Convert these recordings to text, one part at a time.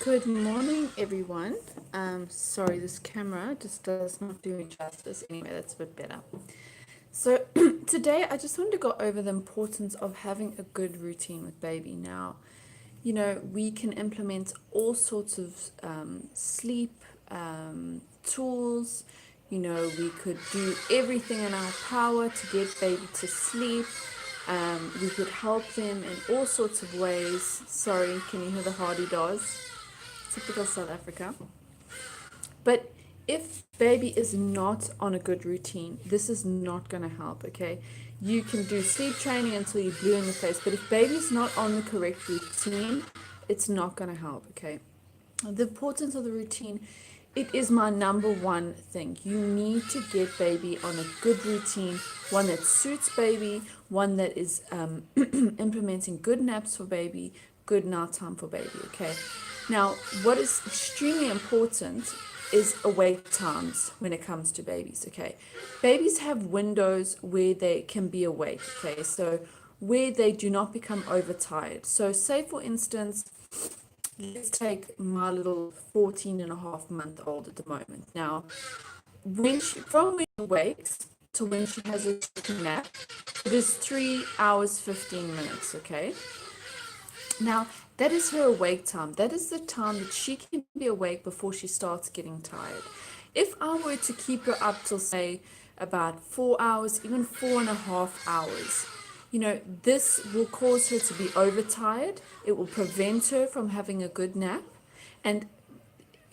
Good morning, everyone. Sorry, this camera just does not do me justice. Anyway, that's a bit better. So, today I just wanted to go over the importance of having a good routine with baby. Now, we can implement all sorts of sleep tools. We could do everything in our power to get baby to sleep. We could help them in all sorts of ways. Sorry, can you hear the hardy doors? Typical South Africa. But if baby is not on a good routine, this is not going to help, okay? You can do sleep training until you're blue in the face, but if baby's not on the correct routine, it's not going to help, okay? The importance of the routine, it is my number one thing. You need to get baby on a good routine, one that suits baby, one that is implementing good naps for baby, good night time for baby, okay? Now, what is extremely important is awake times when it comes to babies, okay? Babies have windows where they can be awake, okay? So where they do not become overtired. So say, for instance, let's take my little 14.5-month-old at the moment. Now, from when she wakes to when she has a nap, it is 3 hours 15 minutes, okay? Now, that is her awake time. That is the time that she can be awake before she starts getting tired. If I were to keep her up till, say, about 4 hours, even 4.5 hours, this will cause her to be overtired. It will prevent her from having a good nap. And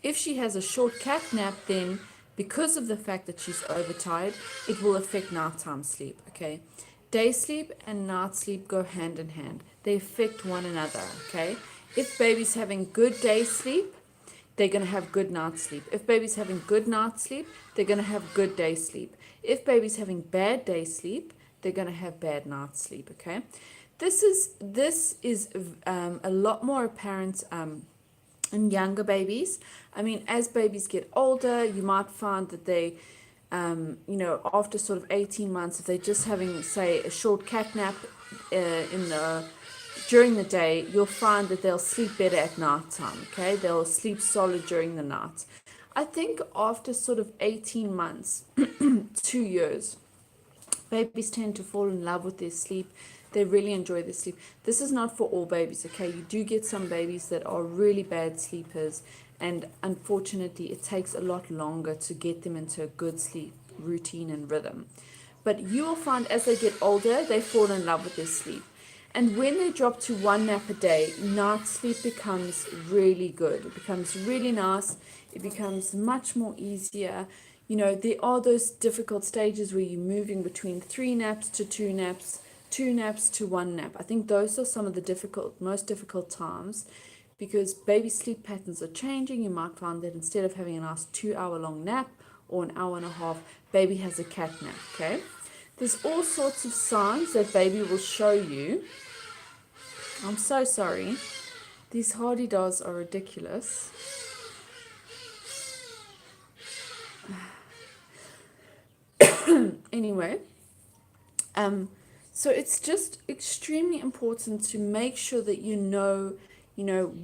if she has a short cat nap, then because of the fact that she's overtired, it will affect nighttime sleep, okay? Day sleep and night sleep go hand in hand. They affect one another, okay? If baby's having good day sleep, they're going to have good night sleep. If baby's having good night sleep, they're going to have good day sleep. If baby's having bad day sleep, they're going to have bad night sleep, okay? This is a lot more apparent in younger babies. I mean, as babies get older, you might find that they, after sort of 18 months, if they're just having, say, a short cat nap during the day, you'll find that they'll sleep better at night time, okay? They'll sleep solid during the night. I think after sort of 18 months, 2 years, babies tend to fall in love with their sleep. They really enjoy their sleep. This is not for all babies, okay? You do get some babies that are really bad sleepers, and unfortunately, it takes a lot longer to get them into a good sleep routine and rhythm. But you will find as they get older, they fall in love with their sleep. And when they drop to one nap a day, night sleep becomes really good. It becomes really nice. It becomes much more easier. There are those difficult stages where you're moving between 3 naps to 2 naps, 2 naps to 1 nap. I think those are some of the most difficult times because baby sleep patterns are changing. You might find that instead of having a nice 2 hour long nap or an hour and a half, baby has a cat nap, okay? There's all sorts of signs that baby will show you. I'm so sorry. These hardy dolls are ridiculous. Anyway, so it's just extremely important to make sure that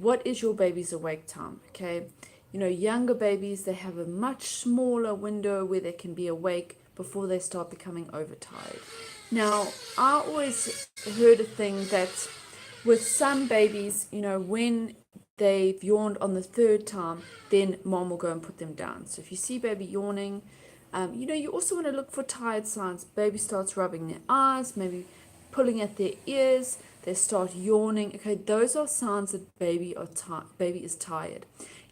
what is your baby's awake time, okay? Younger babies, they have a much smaller window where they can be awake before they start becoming overtired. Now, I always heard a thing that with some babies, when they've yawned on the third time, then mom will go and put them down. So if you see baby yawning, you also want to look for tired signs. Baby starts rubbing their eyes, maybe pulling at their ears, they start yawning. Okay, those are signs that baby is tired.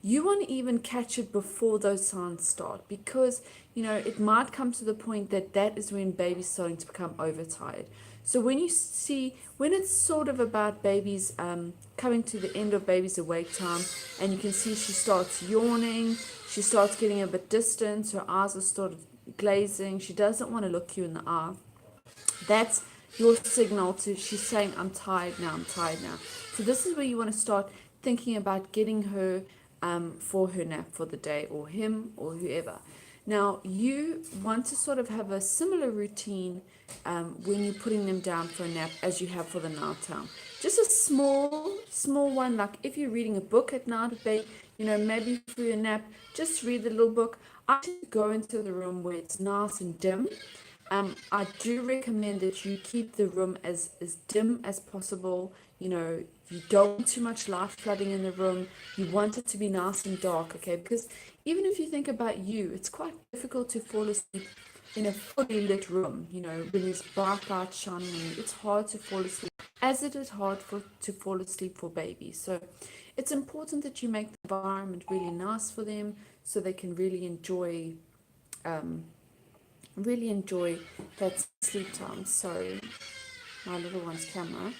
You want to even catch it before those signs start because, it might come to the point that is when baby's starting to become overtired. So when it's sort of about babies coming to the end of baby's awake time and you can see she starts yawning, she starts getting a bit distant, her eyes are sort of glazing, she doesn't want to look you in the eye, that's your signal to she's saying, I'm tired now. So this is where you want to start thinking about getting her for her nap for the day, or him or whoever. Now, you want to sort of have a similar routine when you're putting them down for a nap as you have for the night time. just a small one. Like if you're reading a book at night with baby, maybe for your nap, just read the little book. I tend to go into the room where it's nice and dim. I do recommend that you keep the room as dim as possible. You don't want too much light flooding in the room. You want it to be nice and dark, okay? Because even if you think about you, it's quite difficult to fall asleep in a fully lit room, when there's bright light shining on you. It's hard to fall asleep, as it is hard to fall asleep for babies. So it's important that you make the environment really nice for them so they can really enjoy that sleep time. Sorry, my little one's camera.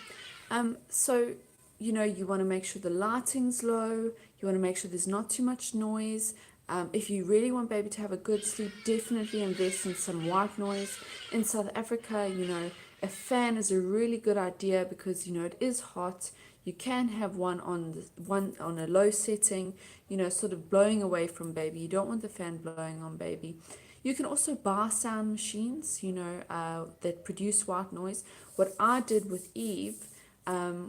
So you want to make sure the lighting's low. You want to make sure there's not too much noise. If you really want baby to have a good sleep, definitely invest in some white noise. In South Africa, a fan is a really good idea because it is hot. You can have one on a low setting, sort of blowing away from baby. You don't want the fan blowing on baby. You can also buy sound machines, that produce white noise. What I did with Eve,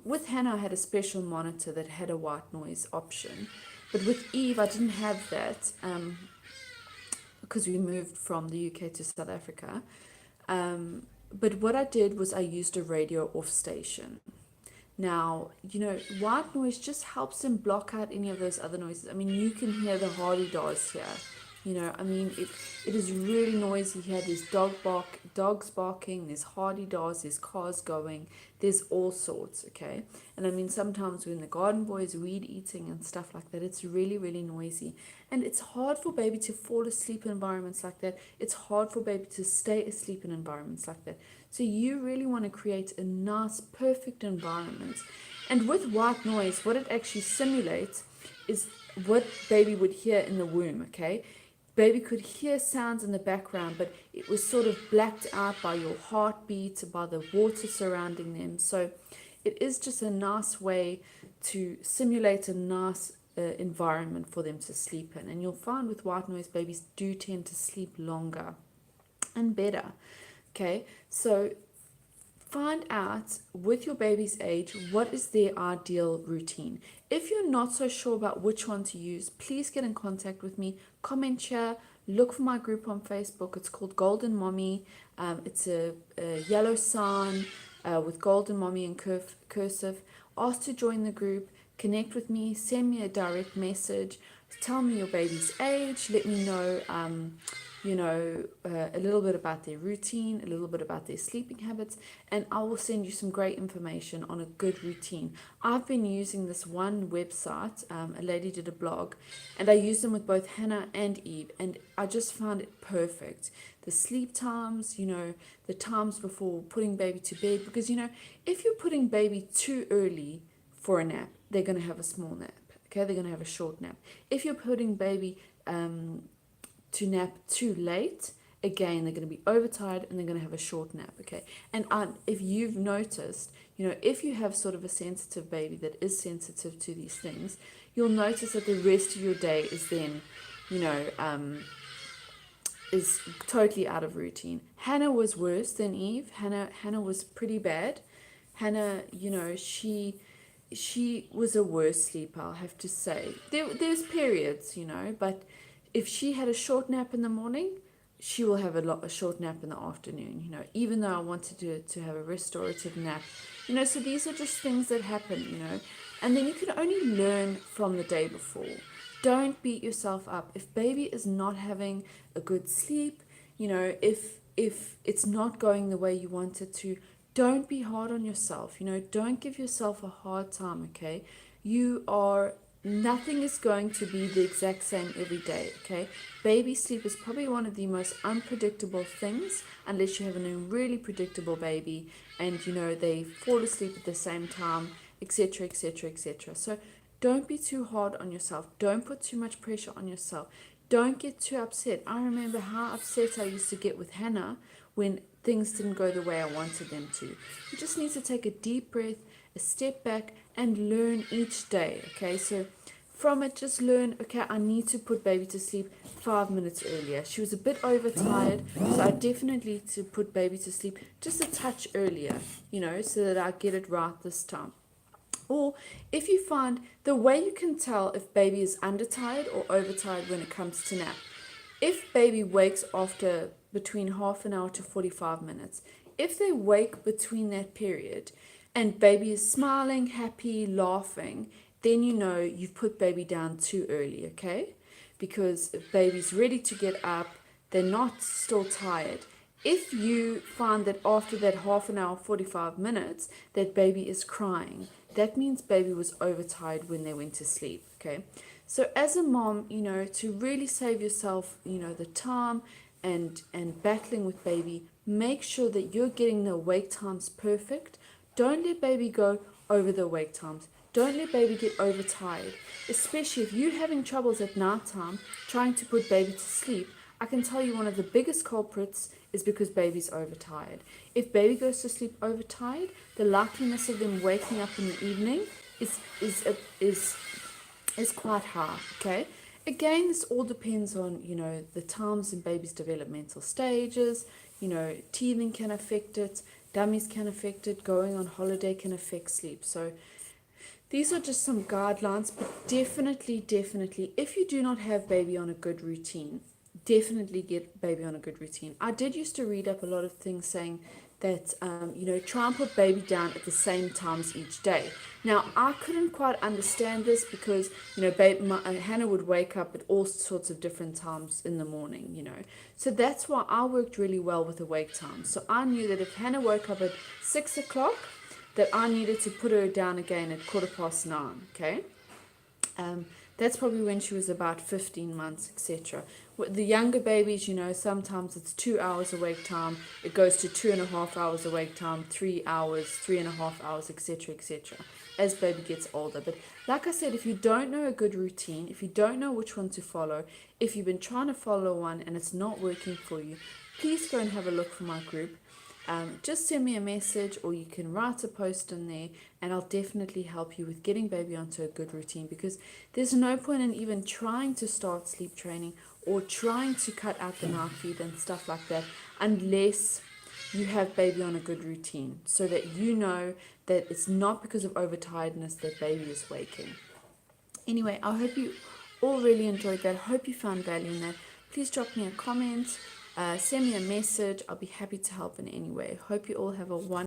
with Hannah, I had a special monitor that had a white noise option. But with Eve, I didn't have that because we moved from the UK to South Africa. But what I did was I used a radio off station. Now, white noise just helps them block out any of those other noises. I mean, you can hear the hardy-daws here. It is really noisy here. There's dogs barking, there's hardy-daws, there's cars going, there's all sorts, okay? And I mean, sometimes when the garden boy is weed eating and stuff like that, it's really, really noisy. And it's hard for baby to fall asleep in environments like that. It's hard for baby to stay asleep in environments like that. So you really want to create a nice, perfect environment. And with white noise, what it actually simulates is what baby would hear in the womb, okay? Baby could hear sounds in the background, but it was sort of blacked out by your heartbeat, by the water surrounding them. So it is just a nice way to simulate a nice environment for them to sleep in. And you'll find with white noise, babies do tend to sleep longer and better. Okay, so find out with your baby's age what is their ideal routine. If you're not so sure about which one to use, please get in contact with me. Comment here. Look for my group on Facebook. It's called Golden Mommy. It's a yellow sign with Golden Mommy in cursive. Ask to join the group. Connect with me. Send me a direct message. Tell me your baby's age. Let me know a little bit about their routine, a little bit about their sleeping habits, and I will send you some great information on a good routine. I've been using this one website, a lady did a blog, and I used them with both Hannah and Eve, and I just found it perfect. The sleep times, the times before putting baby to bed, because, if you're putting baby too early for a nap, they're going to have a small nap, okay? They're going to have a short nap. If you're putting baby to nap too late, again, they're going to be overtired and they're going to have a short nap, okay? And if you've noticed, if you have sort of a sensitive baby that is sensitive to these things, you'll notice that the rest of your day is then, is totally out of routine. Hannah was worse than Eve. Hannah was pretty bad. Hannah, she was a worse sleeper, I'll have to say. There's periods, but if she had a short nap in the morning, she will have a short nap in the afternoon, even though I wanted to have a restorative nap. So these are just things that happen, and then you can only learn from the day before. Don't beat yourself up. If baby is not having a good sleep, if it's not going the way you want it to, don't be hard on yourself. Don't give yourself a hard time, okay? Nothing is going to be the exact same every day, okay? Baby sleep is probably one of the most unpredictable things, unless you have a really predictable baby and, they fall asleep at the same time, etc., etc., etc. So don't be too hard on yourself. Don't put too much pressure on yourself. Don't get too upset. I remember how upset I used to get with Hannah when things didn't go the way I wanted them to. You just need to take a deep breath, a step back, and learn each day, okay? So from it, just learn, okay, I need to put baby to sleep 5 minutes earlier. She was a bit overtired, so I definitely need to put baby to sleep just a touch earlier, so that I get it right this time. Or if you find the way you can tell if baby is undertired or overtired when it comes to nap. If baby wakes after between half an hour to 45 minutes, if they wake between that period and baby is smiling, happy, laughing, then you know you've put baby down too early, okay? Because if baby's ready to get up, they're not still tired. If you find that after that half an hour, 45 minutes, that baby is crying, that means baby was overtired when they went to sleep, okay? So as a mom, to really save yourself, the time and battling with baby, make sure that you're getting the wake times perfect. Don't let baby go over the wake times. Don't let baby get overtired, especially if you're having troubles at night time trying to put baby to sleep. I can tell you one of the biggest culprits is because baby's overtired. If baby goes to sleep overtired, the likeliness of them waking up in the evening is quite high, okay? Again, this all depends on, the times in baby's developmental stages. Teething can affect it, dummies can affect it, going on holiday can affect sleep. So these are just some guidelines, but definitely, if you do not have baby on a good routine, definitely get baby on a good routine. I did used to read up a lot of things saying that, try and put baby down at the same times each day. Now, I couldn't quite understand this because, Hannah would wake up at all sorts of different times in the morning. So that's why I worked really well with the wake time. So I knew that if Hannah woke up at 6 o'clock, that I needed to put her down again at 9:15, okay? That's probably when she was about 15 months, etc. With the younger babies, sometimes it's 2 hours awake time, it goes to 2.5 hours awake time, 3 hours, 3.5 hours, etc., as baby gets older. But like I said, if you don't know a good routine, if you don't know which one to follow, if you've been trying to follow one and it's not working for you, please go and have a look for my group. Just send me a message or you can write a post in there and I'll definitely help you with getting baby onto a good routine, because there's no point in even trying to start sleep training or trying to cut out the night feed and stuff like that unless you have baby on a good routine, so that you know that it's not because of overtiredness that baby is waking. Anyway, I hope you all really enjoyed that. Hope you found value in that. Please drop me a comment. Send me a message. I'll be happy to help in any way. Hope you all have a wonderful